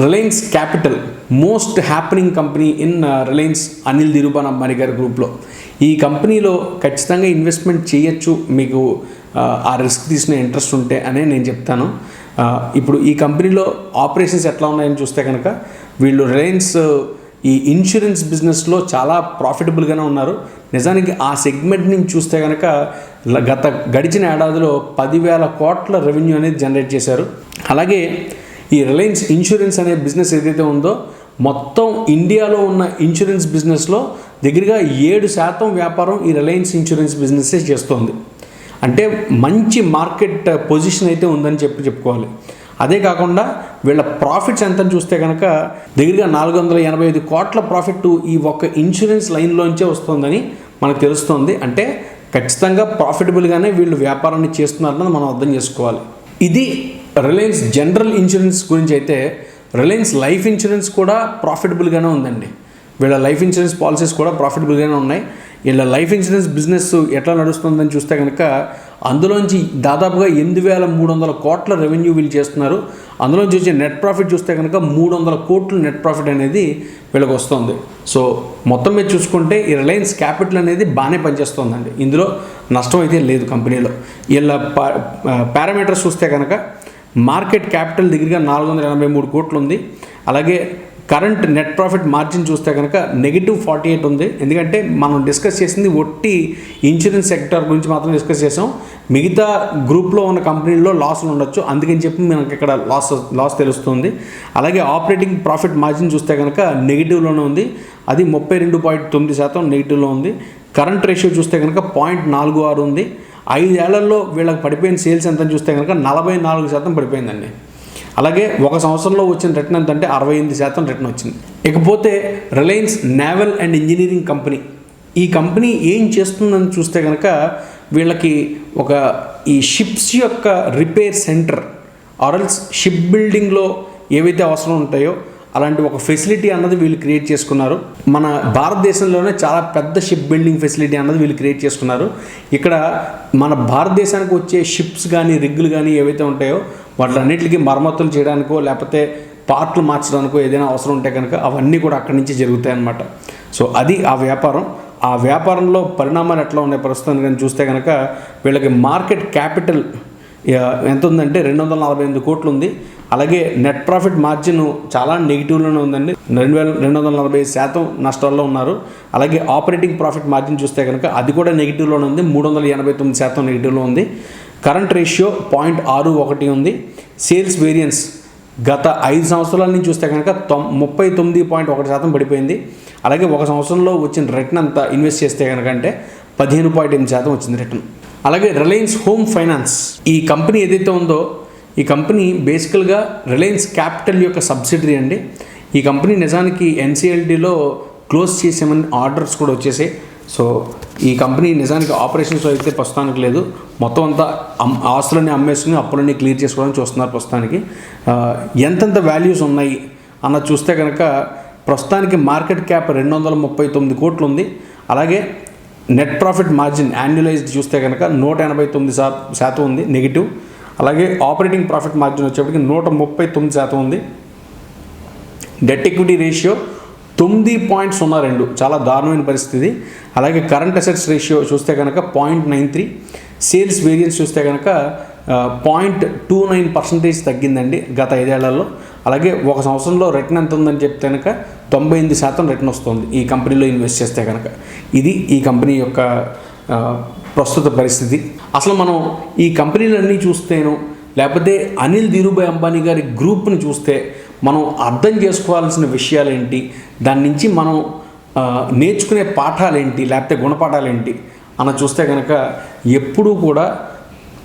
Reliance capital most happening company in Reliance Anil Dhirubhai Ambani గారి గ్రూప్లో. ఈ కంపెనీలో ఖచ్చితంగా ఇన్వెస్ట్మెంట్ చేయొచ్చు మీకు ఆ రిస్క్ తీసుకునే ఇంట్రెస్ట్ ఉంటే అనే నేను చెప్తాను. ఇప్పుడు ఈ కంపెనీలో ఆపరేషన్స్ ఎట్లా ఉన్నాయని చూస్తే కనుక వీళ్ళు రిలయన్స్ ఈ ఇన్సూరెన్స్ బిజినెస్లో చాలా ప్రాఫిటబుల్గానే ఉన్నారు. నిజానికి ఆ సెగ్మెంట్ నుంచి చూస్తే కనుక గడిచిన ఏడాదిలో 10,000 కోట్ల రెవెన్యూ అనేది జనరేట్ చేశారు. అలాగే ఈ రిలయన్స్ ఇన్సూరెన్స్ అనే బిజినెస్ ఏదైతే ఉందో మొత్తం ఇండియాలో ఉన్న ఇన్సూరెన్స్ బిజినెస్లో దగ్గరగా 7% వ్యాపారం ఈ రిలయన్స్ ఇన్సూరెన్స్ బిజినెస్సే చేస్తుంది. అంటే మంచి మార్కెట్ పొజిషన్ అయితే ఉందని చెప్పుకోవాలి. అదే కాకుండా వీళ్ళ ప్రాఫిట్స్ ఎంత చూస్తే కనుక దగ్గరగా 485 కోట్ల ప్రాఫిట్ ఈ ఒక్క ఇన్సూరెన్స్ లైన్లోంచే వస్తుందని మనకు తెలుస్తుంది. అంటే ఖచ్చితంగా ప్రాఫిటబుల్గానే వీళ్ళు వ్యాపారాన్ని చేస్తున్నారని మనం అర్థం చేసుకోవాలి. ఇది రిలయన్స్ జనరల్ ఇన్సూరెన్స్ గురించి. అయితే రిలయన్స్ లైఫ్ ఇన్సూరెన్స్ కూడా ప్రాఫిటబుల్గానే ఉందండి. వీళ్ళ లైఫ్ ఇన్సూరెన్స్ పాలసీస్ కూడా ప్రాఫిటబుల్గానే ఉన్నాయి. వీళ్ళ లైఫ్ ఇన్సూరెన్స్ బిజినెస్ ఎట్లా నడుస్తుందని చూస్తే కనుక అందులోంచి దాదాపుగా 8,300 కోట్ల రెవెన్యూ వీళ్ళు చేస్తున్నారు. అందులోంచి వచ్చే నెట్ ప్రాఫిట్ చూస్తే కనుక 300 కోట్ల నెట్ ప్రాఫిట్ అనేది వీళ్ళకి వస్తుంది. సో మొత్తం మీద చూసుకుంటే ఈ రిలయన్స్ క్యాపిటల్ అనేది బాగానే పనిచేస్తుందండి. ఇందులో నష్టం అయితే లేదు కంపెనీలో. వీళ్ళ పారామీటర్స్ చూస్తే కనుక మార్కెట్ క్యాపిటల్ దగ్గరగా 483 కోట్లు ఉంది. అలాగే కరెంట్ నెట్ ప్రాఫిట్ మార్జిన్ చూస్తే కనుక -48 ఉంది. ఎందుకంటే మనం డిస్కస్ చేసింది ఒట్టి ఇన్సూరెన్స్ సెక్టర్ గురించి మాత్రం డిస్కస్ చేసాం. మిగతా గ్రూప్లో ఉన్న కంపెనీల్లో లాస్లు ఉండొచ్చు, అందుకని చెప్పి మనకి ఇక్కడ లాస్ తెలుస్తుంది. అలాగే ఆపరేటింగ్ ప్రాఫిట్ మార్జిన్ చూస్తే కనుక నెగిటివ్లోనే ఉంది, అది 32.9% నెగిటివ్లో ఉంది. కరెంట్ రేషియో చూస్తే కనుక 0.46 ఉంది. 5 ఏళ్లలో వీళ్ళకి పడిపోయిన సేల్స్ ఎంత చూస్తే కనుక 44% పడిపోయిందండి. అలాగే ఒక సంవత్సరంలో వచ్చిన రిటర్న్ ఎంత అంటే 68% రిటర్న్ వచ్చింది. ఇకపోతే Reliance naval and engineering company, ఈ కంపెనీ ఏం చేస్తుందని చూస్తే కనుక వీళ్ళకి ఒక ఈ షిప్స్ యొక్క రిపేర్ సెంటర్ ఆర్ఎల్స్ షిప్ బిల్డింగ్లో ఏవైతే అవసరం ఉంటాయో అలాంటి ఒక ఫెసిలిటీ అన్నది వీళ్ళు క్రియేట్ చేసుకున్నారు. మన భారతదేశంలోనే చాలా పెద్ద షిప్ బిల్డింగ్ ఫెసిలిటీ అన్నది వీళ్ళు క్రియేట్ చేసుకున్నారు. ఇక్కడ మన భారతదేశానికి వచ్చే షిప్స్ కానీ రిగ్గులు కానీ ఏవైతే ఉంటాయో వాటిలన్నిటికీ మరమ్మతులు చేయడానికో లేకపోతే పార్ట్లు మార్చడానికో ఏదైనా అవసరం ఉంటే కనుక అవన్నీ కూడా అక్కడి నుంచి జరుగుతాయి అన్నమాట. సో అది ఆ వ్యాపారం. ఆ వ్యాపారంలో పరిణామాలు ఎట్లా ఉన్నాయి ప్రస్తుతానికి కానీ చూస్తే కనుక వీళ్ళకి మార్కెట్ క్యాపిటల్ ఎంత ఉందంటే 248 కోట్లు ఉంది. అలాగే నెట్ ప్రాఫిట్ మార్జిన్ చాలా నెగిటివ్లోనే ఉందండి, 240% నష్టాల్లో ఉన్నారు. అలాగే ఆపరేటింగ్ ప్రాఫిట్ మార్జిన్ చూస్తే కనుక అది కూడా నెగిటివ్లోనే ఉంది, 389% నెగిటివ్లో ఉంది. కరెంట్ రేషియో 0.61 ఉంది. సేల్స్ వేరియన్స్ గత 5 సంవత్సరాల నుంచి చూస్తే కనుక 39.1% పడిపోయింది. అలాగే ఒక సంవత్సరంలో వచ్చిన రిటర్న్ అంతా ఇన్వెస్ట్ చేస్తే కనుక అంటే 15.8% వచ్చింది రిటర్న్. అలాగే రిలయన్స్ హోమ్ ఫైనాన్స్ ఈ కంపెనీ ఏదైతే ఉందో ఈ కంపెనీ బేసికల్గా రిలయన్స్ క్యాపిటల్ యొక్క సబ్సిడరీ అండి. ఈ కంపెనీ నిజానికి ఎన్సిఎల్టీలో క్లోజ్ చేసామని ఆర్డర్స్ కూడా వచ్చేసాయి. సో ఈ కంపెనీ నిజానికి ఆపరేషన్స్ అయితే ప్రస్తుతానికి లేదు, మొత్తం అంతా ఆస్తులన్నీ అమ్మేసుకుని అప్పులన్నీ క్లియర్ చేసుకోవడానికి చూస్తున్నారు ప్రస్తుతానికి. ఎంతెంత వాల్యూస్ ఉన్నాయి అన్నది చూస్తే కనుక ప్రస్తుతానికి మార్కెట్ క్యాప్ 239 కోట్లు ఉంది. అలాగే నెట్ ప్రాఫిట్ మార్జిన్ యాన్యులైజ్డ్ చూస్తే కనుక 189% ఉంది నెగిటివ్. అలాగే ఆపరేటింగ్ ప్రాఫిట్ మార్జిన్ వచ్చేప్పటికి 139% ఉంది. డెట్ ఈక్విటీ రేషియో 9.02, చాలా దారుణమైన పరిస్థితి. అలాగే కరెంట్ అసెట్స్ రేషియో చూస్తే కనుక 0.93. సేల్స్ వేరియన్స్ చూస్తే కనుక 0.29% తగ్గిందండి గత 5 ఏళ్లలో. అలాగే ఒక సంవత్సరంలో రిటర్న్ ఎంత ఉందని చెప్తే కనుక 98% రిటర్న్ వస్తుంది ఈ కంపెనీలో ఇన్వెస్ట్ చేస్తే కనుక. ఇది ఈ కంపెనీ యొక్క ప్రస్తుత పరిస్థితి. అసలు మనం ఈ కంపెనీలన్నీ చూస్తేనో లేకపోతే అనిల్ ధీరుభాయ్ అంబానీ గారి గ్రూప్ని చూస్తే మనం అర్థం చేసుకోవాల్సిన విషయాలు ఏంటి, దాని నుంచి మనం నేర్చుకునే పాఠాలు ఏంటి లేకపోతే గుణపాఠాలు ఏంటి అన్న చూస్తే కనుక ఎప్పుడూ కూడా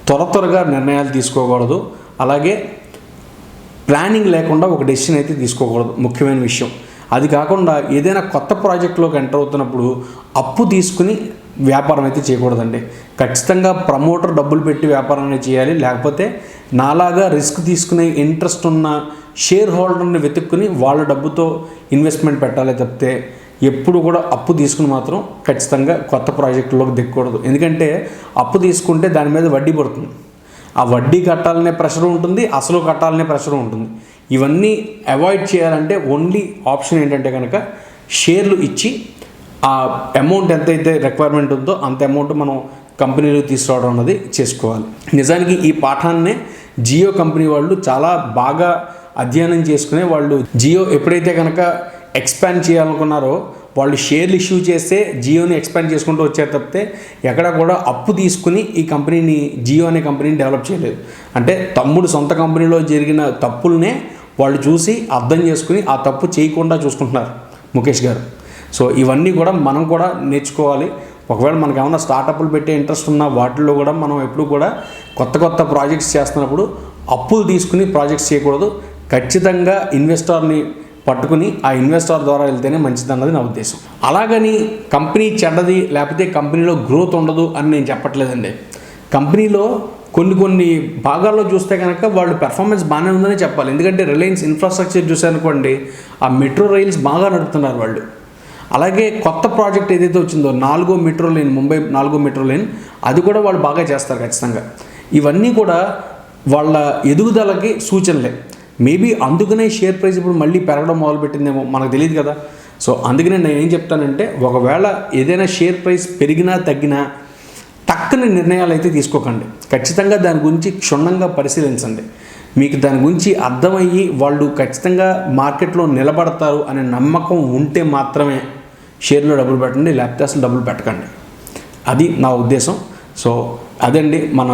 త్వరగా నిర్ణయాలు తీసుకోకూడదు. అలాగే ప్లానింగ్ లేకుండా ఒక డెసిషన్ అయితే తీసుకోకూడదు, ముఖ్యమైన విషయం. అది కాకుండా ఏదైనా కొత్త ప్రాజెక్టులోకి ఎంటర్ అవుతున్నప్పుడు అప్పు తీసుకుని వ్యాపారం అయితే చేయకూడదండి. ఖచ్చితంగా ప్రమోటర్ డబ్బులు పెట్టి వ్యాపారం అనేది చేయాలి. లేకపోతే నాలాగా రిస్క్ తీసుకునే ఇంట్రెస్ట్ ఉన్న షేర్ హోల్డర్ని వెతుక్కుని వాళ్ళ డబ్బుతో ఇన్వెస్ట్మెంట్ పెట్టాలి తప్పితే ఎప్పుడు కూడా అప్పు తీసుకుని మాత్రం ఖచ్చితంగా కొత్త ప్రాజెక్టులోకి దిక్కకూడదు. ఎందుకంటే అప్పు తీసుకుంటే దాని మీద వడ్డీ పడుతుంది, ఆ వడ్డీ కట్టాలనే ప్రెషర్ ఉంటుంది, అసలు కట్టాలనే ప్రెషర్ ఉంటుంది. ఇవన్నీ అవాయిడ్ చేయాలంటే ఓన్లీ ఆప్షన్ ఏంటంటే కనుక షేర్లు ఇచ్చి ఆ అమౌంట్ ఎంతైతే రిక్వైర్మెంట్ ఉందో అంత అమౌంట్ మనం కంపెనీలో తీసుకురావడం అన్నది చేసుకోవాలి. నిజానికి ఈ పాఠాన్నే జియో కంపెనీ వాళ్ళు చాలా బాగా అధ్యయనం చేసుకునే వాళ్ళు జియో ఎప్పుడైతే కనుక ఎక్స్పాండ్ చేయాలనుకున్నారో వాళ్ళు షేర్లు ఇష్యూ చేస్తే జియోని ఎక్స్పాండ్ చేసుకుంటూ వచ్చారు తప్పితే ఎక్కడ కూడా అప్పు తీసుకుని ఈ కంపెనీని జియో అనే కంపెనీని డెవలప్ చేయలేదు. అంటే తమ్ముడు సొంత కంపెనీలో జరిగిన తప్పులనే వాళ్ళు చూసి అర్థం చేసుకుని ఆ తప్పు చేయకుండా చూసుకుంటున్నారు ముఖేష్ గారు. సో ఇవన్నీ కూడా మనం కూడా నేర్చుకోవాలి. ఒకవేళ మనకు ఏమైనా స్టార్టప్లు పెట్టే ఇంట్రెస్ట్ ఉన్న వాటిల్లో కూడా మనం ఎప్పుడు కూడా కొత్త ప్రాజెక్ట్స్ చేస్తున్నప్పుడు అప్పులు తీసుకుని ప్రాజెక్ట్స్ చేయకూడదు. ఖచ్చితంగా ఇన్వెస్టర్ని పట్టుకుని ఆ ఇన్వెస్టర్ ద్వారా వెళ్తేనే మంచిది అన్నది నా ఉద్దేశం. అలాగని కంపెనీ చెడ్డది లేకపోతే కంపెనీలో గ్రోత్ ఉండదు అని నేను చెప్పట్లేదండి. కంపెనీలో కొన్ని భాగాల్లో చూస్తే కనుక వాళ్ళు పెర్ఫార్మెన్స్ బాగానే ఉందని చెప్పాలి. ఎందుకంటే రిలయన్స్ ఇన్ఫ్రాస్ట్రక్చర్ చూసారనుకోండి, ఆ మెట్రో రైల్స్ బాగా నడుపుతున్నారు వాళ్ళు. అలాగే కొత్త ప్రాజెక్ట్ ఏదైతే వచ్చిందో 4వ మెట్రో లైన్, ముంబై 4వ మెట్రో లైన్, అది కూడా వాళ్ళు బాగా చేస్తారు ఖచ్చితంగా. ఇవన్నీ కూడా వాళ్ళ ఎదుగుదలకి సూచనలే. మేబీ అందుకనే షేర్ ప్రైస్ ఇప్పుడు మళ్ళీ పెరగడం మొదలుపెట్టిందేమో మనకు తెలియదు కదా. సో అందుకనే నేను ఏం చెప్తానంటే ఒకవేళ ఏదైనా షేర్ ప్రైస్ పెరిగినా తగ్గినా టక్కుని నిర్ణయాలు అయితే తీసుకోకండి. ఖచ్చితంగా దాని గురించి క్షుణ్ణంగా పరిశీలించండి. మీకు దాని గురించి అర్థమయ్యి వాళ్ళు ఖచ్చితంగా మార్కెట్లో నిలబడతారు అనే నమ్మకం ఉంటే మాత్రమే షేర్లో డబ్బులు పెట్టండి, లేకపోతే అసలు డబ్బులు పెట్టకండి. అది నా ఉద్దేశం. సో అదండి మన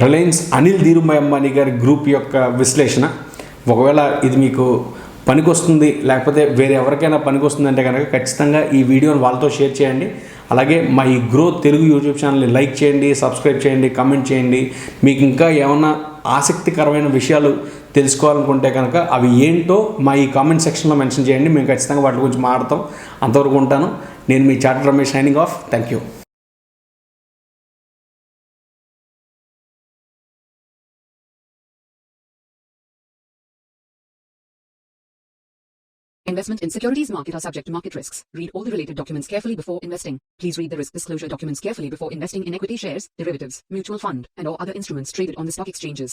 రిలయన్స్ అనిల్ ధీరుభాయ్ అంబానీ గారి గ్రూప్ యొక్క విశ్లేషణ. ఒకవేళ ఇది మీకు పనికొస్తుంది లేకపోతే వేరే ఎవరికైనా పనికొస్తుందంటే కనుక ఖచ్చితంగా ఈ వీడియోని వాళ్ళతో షేర్ చేయండి. అలాగే మా ఈ గ్రోత్ తెలుగు యూట్యూబ్ ఛానల్ని లైక్ చేయండి, సబ్స్క్రైబ్ చేయండి, కామెంట్ చేయండి. మీకు ఇంకా ఏమన్నా ఆసక్తికరమైన విషయాలు తెలుసుకోవాలనుకుంటే కనుక అవి ఏంటో మా ఈ కామెంట్ సెక్షన్లో మెన్షన్ చేయండి. మేము ఖచ్చితంగా వాటి గురించి మాట్లాడతాం. అంతవరకు ఉంటాను. నేను మీ charter Ramesh signing off. Thank you. Investment in securities market are subject to market risks. Read all the related documents carefully before investing. Please read the risk disclosure documents carefully before investing in equity shares, derivatives, mutual fund, and or other instruments traded on the stock exchanges.